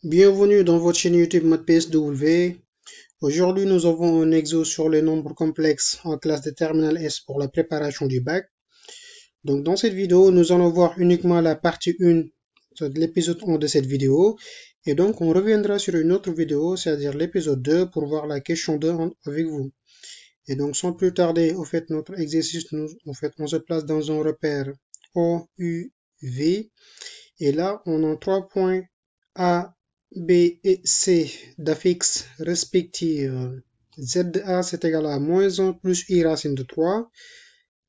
Bienvenue dans votre chaîne YouTube MathPSW. Aujourd'hui, nous avons un exo sur les nombres complexes en classe de terminale S pour la préparation du bac. Donc, dans cette vidéo, nous allons voir uniquement la partie 1 de l'épisode 1 de cette vidéo. Et donc, on reviendra sur une autre vidéo, c'est-à-dire l'épisode 2, pour voir la question 2 avec vous. Et donc, sans plus tarder, notre exercice, on se place dans un repère O, U, V. Et là, on a 3 points A, B et C d'affixes respectives. ZA c'est égal à moins 1 plus I racine de 3.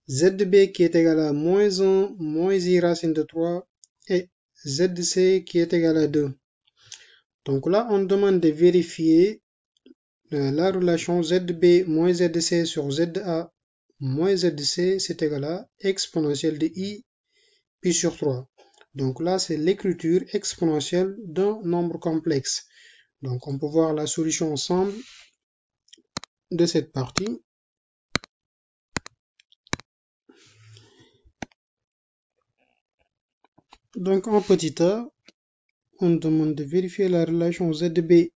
ZB qui est égal à moins 1 moins I racine de 3. Et ZC qui est égal à 2. Donc là, on demande de vérifier la relation ZB moins ZC sur ZA moins ZC c'est égal à exponentielle de I pi sur 3. Donc là, c'est l'écriture exponentielle d'un nombre complexe. Donc on peut voir la solution ensemble de cette partie. Donc en petit a, on demande de vérifier la relation ZB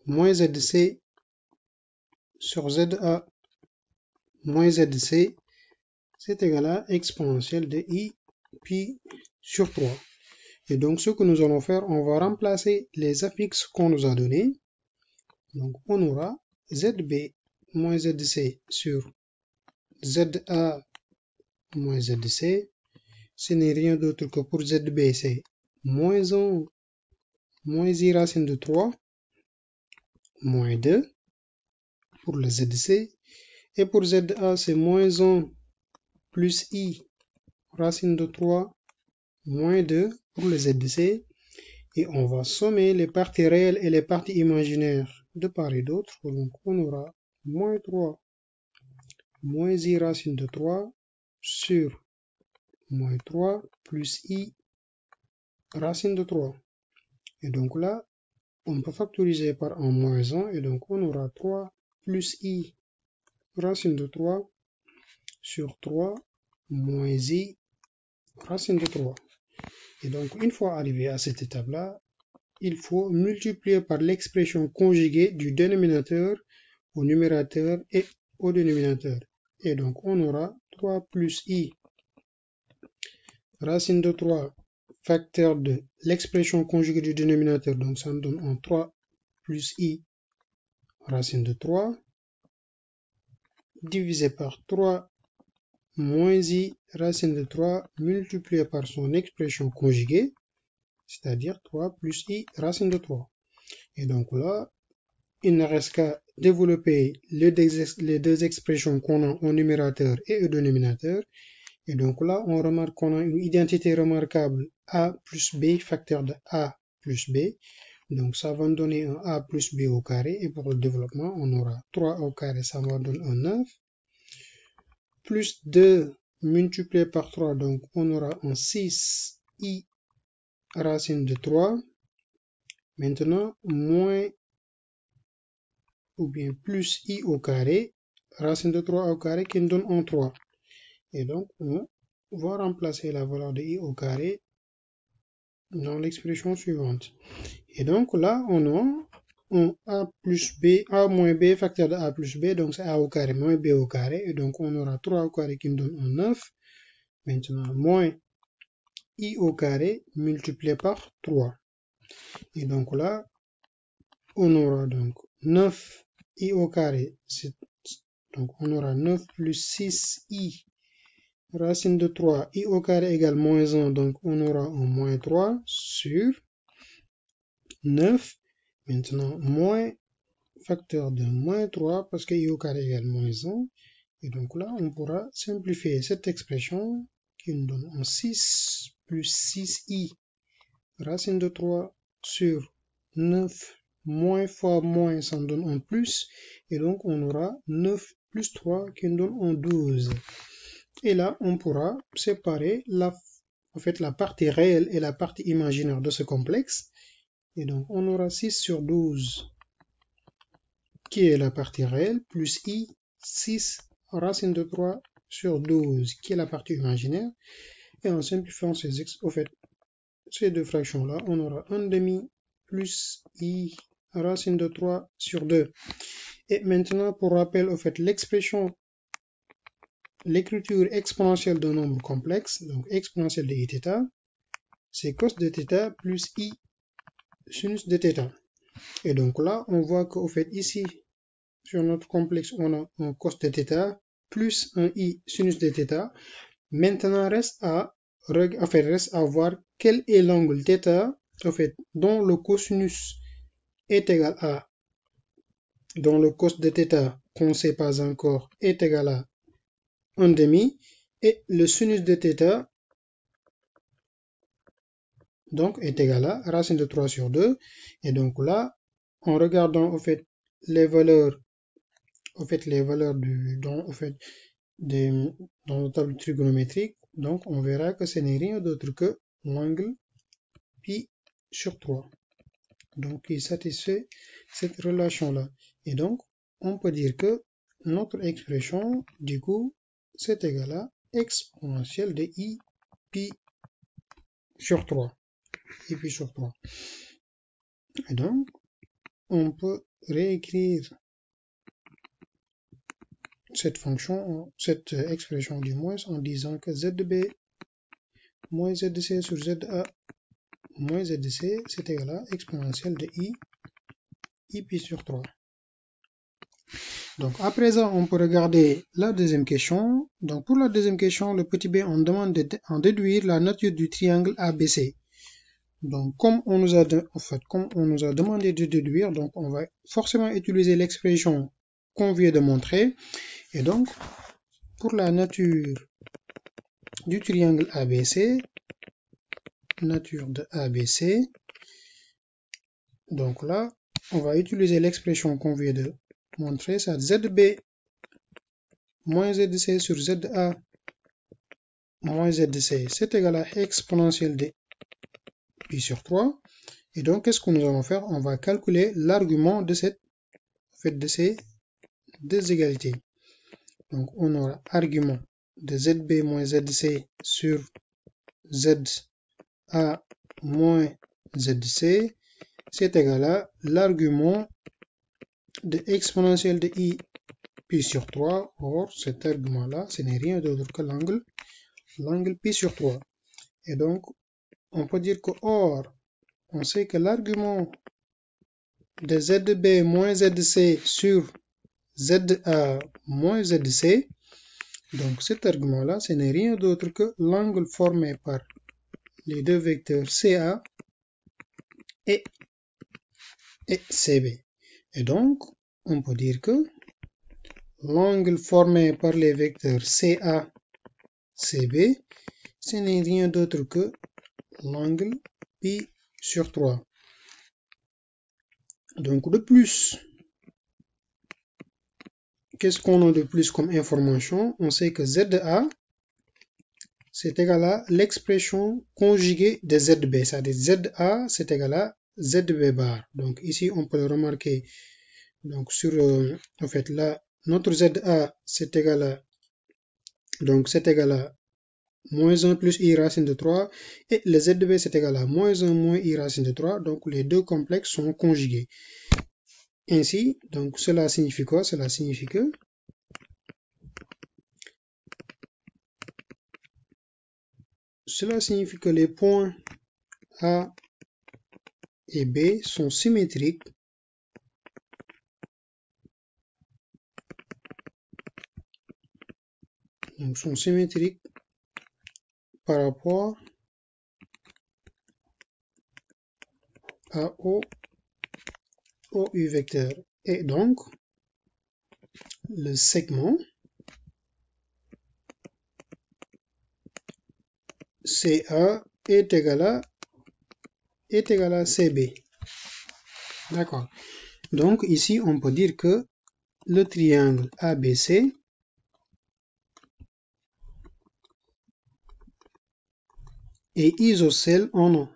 moins ZC sur ZA moins ZC, c'est égal à exponentielle de I pi sur 3. Et donc ce que nous allons faire, on va remplacer les affixes qu'on nous a donnés. Donc on aura ZB moins ZC sur ZA moins ZC. Ce n'est rien d'autre que pour ZB, c'est moins 1 moins I racine de 3 moins 2 pour le ZC. Et pour ZA, c'est moins 1 plus I racine de 3 moins 2 pour le ZC. Et on va sommer les parties réelles et les parties imaginaires de part et d'autre. Donc on aura moins 3 moins I racine de 3 sur moins 3 plus I racine de 3. Et donc là, on peut factoriser par un moins 1. Et donc on aura 3 plus I racine de 3 sur 3 moins I racine de 3. Et donc une fois arrivé à cette étape-là, il faut multiplier par l'expression conjuguée du dénominateur au numérateur et au dénominateur. Et donc on aura 3 plus I racine de 3 facteur de l'expression conjuguée du dénominateur. Donc ça nous donne un 3 plus I racine de 3 divisé par 3 moins I racine de 3 multiplié par son expression conjuguée, c'est-à-dire 3 plus I racine de 3. Et donc là, il ne reste qu'à développer les deux expressions qu'on a au numérateur et au dénominateur. Et donc là, on remarque qu'on a une identité remarquable A plus B, facteur de A plus B. Donc ça va nous donner un A plus B au carré. Et pour le développement, on aura 3 au carré, ça va donner un 9. Plus 2 multiplié par 3, donc on aura un 6i racine de 3. Maintenant, moins ou bien plus i au carré, racine de 3 au carré qui nous donne un 3. Et donc, on va remplacer la valeur de i au carré dans l'expression suivante. Et donc là, on a un a plus b, a moins b, facteur de a plus b, donc c'est a au carré moins b au carré. Et donc, on aura 3 au carré qui nous donne un 9. Maintenant, moins I au carré multiplié par 3. Et donc là, on aura donc 9I au carré. Donc on aura 9 plus 6I racine de 3. I au carré égale moins 1. Donc on aura un moins 3 sur 9. Maintenant, moins facteur de moins 3 parce que I au carré égale moins 1. Et donc là, on pourra simplifier cette expression qui nous donne un 6 plus 6i racine de 3 sur 9 moins fois moins, ça nous donne un plus. Et donc, on aura 9 plus 3 qui nous donne un 12. Et là, on pourra séparer la partie réelle et la partie imaginaire de ce complexe. Et donc, on aura 6 sur 12 qui est la partie réelle, plus i, 6 racine de 3 sur 12 qui est la partie imaginaire. Et en simplifiant ces deux fractions-là, on aura 1 demi plus i racine de 3 sur 2. Et maintenant, pour rappel, au fait, l'écriture exponentielle d'un nombre complexe, donc exponentielle de iθ, c'est cos de θ plus i sinus de θ. Et donc là, on voit qu'au fait, ici, sur notre complexe, on a un cos de θ plus un i sinus de θ. Maintenant, reste à voir quel est l'angle θ, au fait, dont le cosinus est égal à, dont le cos de θ, qu'on ne sait pas encore, est égal à 1 demi, et le sinus de θ, donc, est égal à racine de 3 sur 2. Et donc là, en regardant, au fait, les valeurs, dans la table trigonométrique, donc, on verra que ce n'est rien d'autre que l'angle pi sur 3. Donc, il satisfait cette relation-là. Et donc, on peut dire que notre expression, du coup, c'est égal à exponentielle de i pi sur 3. I pi sur 3. Et donc, on peut réécrire cette fonction, cette expression du moins, en disant que ZB moins ZC sur ZA moins ZC, c'est égal à exponentielle de i pi sur 3. Donc, à présent, on peut regarder la deuxième question. Donc, pour la deuxième question, le petit b, on demande d'en déduire la nature du triangle ABC. Donc, comme on nous a demandé de déduire, donc on va forcément utiliser l'expression qu'on vient de montrer. Et donc, pour la nature du triangle ABC, nature de ABC, donc là, on va utiliser l'expression qu'on vient de montrer, ça ZB moins ZC sur ZA moins ZC, c'est égal à exponentielle de pi sur 3. Et donc, qu'est-ce que nous allons faire? On va calculer l'argument de ces deux égalités. Donc, on aura argument de ZB moins ZC sur ZA moins ZC, c'est égal à l'argument de exponentielle de i pi sur 3. Or, cet argument-là, ce n'est rien d'autre que l'angle pi sur 3. Et donc, on peut dire que, or, on sait que l'argument de ZB moins ZC sur ZA moins ZC, donc cet argument-là, ce n'est rien d'autre que l'angle formé par les deux vecteurs CA et CB. Et donc, on peut dire que l'angle formé par les vecteurs CA, CB, ce n'est rien d'autre que l'angle pi sur 3. Donc, de plus, qu'est-ce qu'on a de plus comme information? On sait que ZA, c'est égal à l'expression conjuguée de ZB, c'est-à-dire ZA, c'est égal à ZB bar. Donc, ici, on peut le remarquer. Donc, sur, en fait, là, notre ZA, c'est égal à, donc, c'est égal à moins 1 plus i racine de 3, et le ZB, c'est égal à moins 1 moins i racine de 3, donc les deux complexes sont conjugués. Ainsi, donc, cela signifie quoi? Cela signifie que les points A et B sont symétriques par rapport à OU vecteur. Et donc, le segment CA est égal à CB. D'accord. Donc, ici, on peut dire que le triangle ABC est isocèle en O.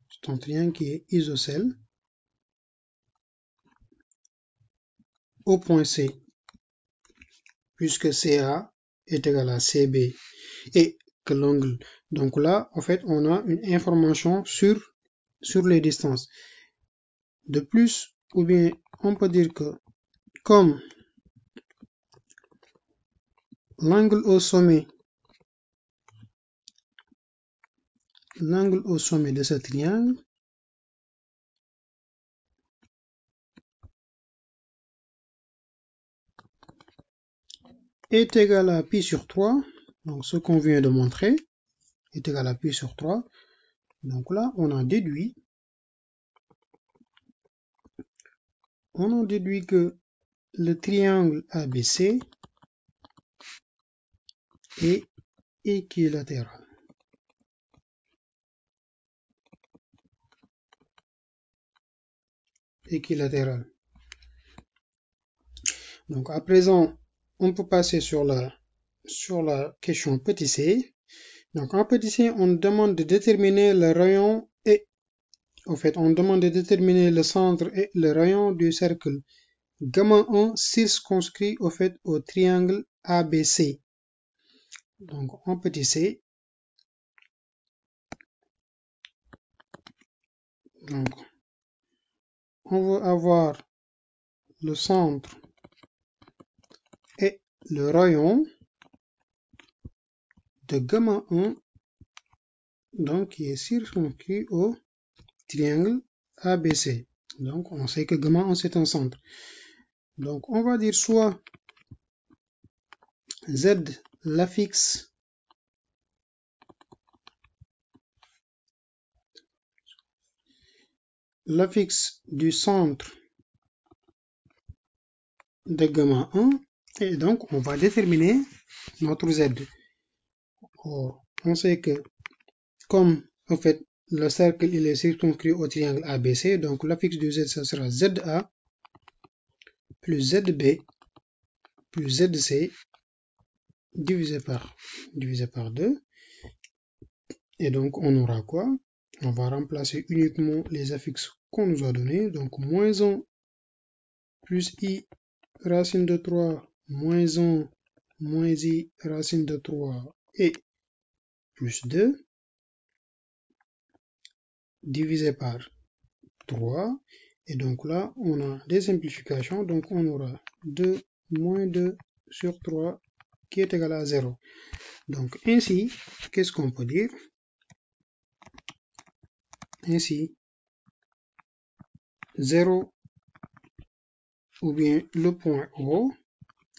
C'est un triangle qui est isocèle au point C, puisque CA est égal à CB et que l'angle Donc là, en fait, on a une information sur les distances. De plus, ou bien on peut dire que comme l'angle au sommet de ce triangle est égal à pi sur 3, donc ce qu'on vient de montrer est égal à pi sur 3. Donc là, on a déduit que le triangle ABC est équilatéral. Donc à présent, on peut passer sur la question petit c. Donc en petit c, on demande de déterminer le rayon et on demande de déterminer le centre et le rayon du cercle gamma 1 circonscrit au triangle ABC. Donc en petit c, donc on veut avoir le centre et le rayon de gamma 1, donc qui est circonscrit au triangle ABC. Donc on sait que gamma 1 c'est un centre. Donc on va dire soit Z l'affixe du centre de gamma 1 et donc on va déterminer notre Z. Or, on sait que comme le cercle il est circonscrit au triangle ABC, donc l'affixe du Z ça sera ZA plus ZB plus ZC divisé par 2. Et donc on aura quoi? On va remplacer uniquement les affixes qu'on nous a donnés. Donc moins 1 plus I racine de 3 moins 1 moins I racine de 3 et plus 2 divisé par 3. Et donc là, on a des simplifications. Donc on aura 2 moins 2 sur 3 qui est égal à 0. Donc ainsi, qu'est-ce qu'on peut dire? Ainsi, 0 ou bien le point O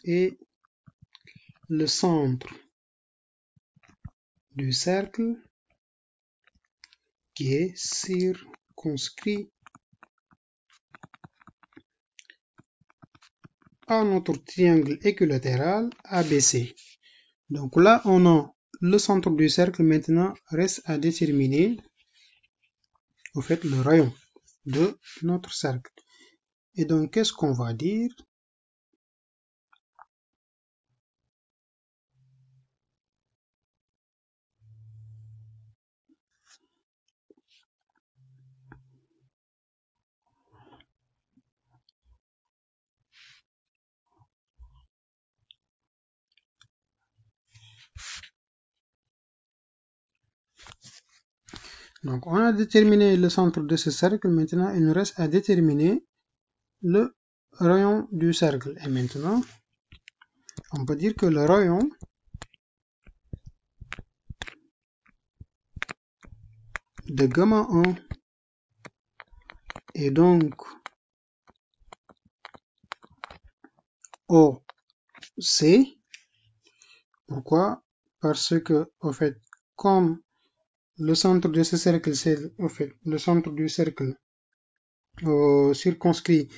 est le centre du cercle qui est circonscrit à notre triangle équilatéral ABC. Donc là, on a le centre du cercle. Maintenant, reste à déterminer le rayon de notre cercle. Et donc, qu'est-ce qu'on va dire? Donc, on a déterminé le centre de ce cercle. Maintenant, il nous reste à déterminer le rayon du cercle. Et maintenant, on peut dire que le rayon de gamma 1 est donc OC. Pourquoi? Parce que, comme le centre de ce cercle, c'est le centre du cercle circonscrit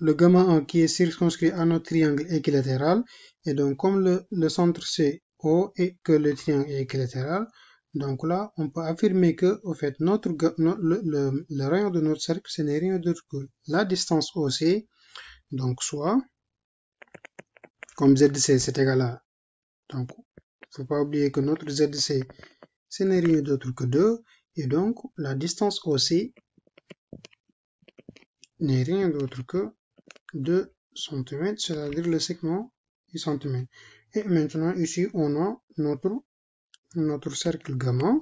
le gamma 1 qui est circonscrit à notre triangle équilatéral. Et donc, comme le centre c'est O et que le triangle est équilatéral, donc là, on peut affirmer que, le rayon de notre cercle, ce n'est rien d'autre que la distance OC. Donc, soit, comme ZC c'est égal à, donc, il ne faut pas oublier que notre ZC, ce n'est rien d'autre que 2. Et donc, la distance OC n'est rien d'autre que 2 cm, c'est-à-dire le segment du centimètre. Et maintenant, ici, on a notre notre cercle gamma.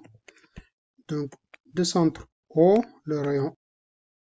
Donc, de centre O, le rayon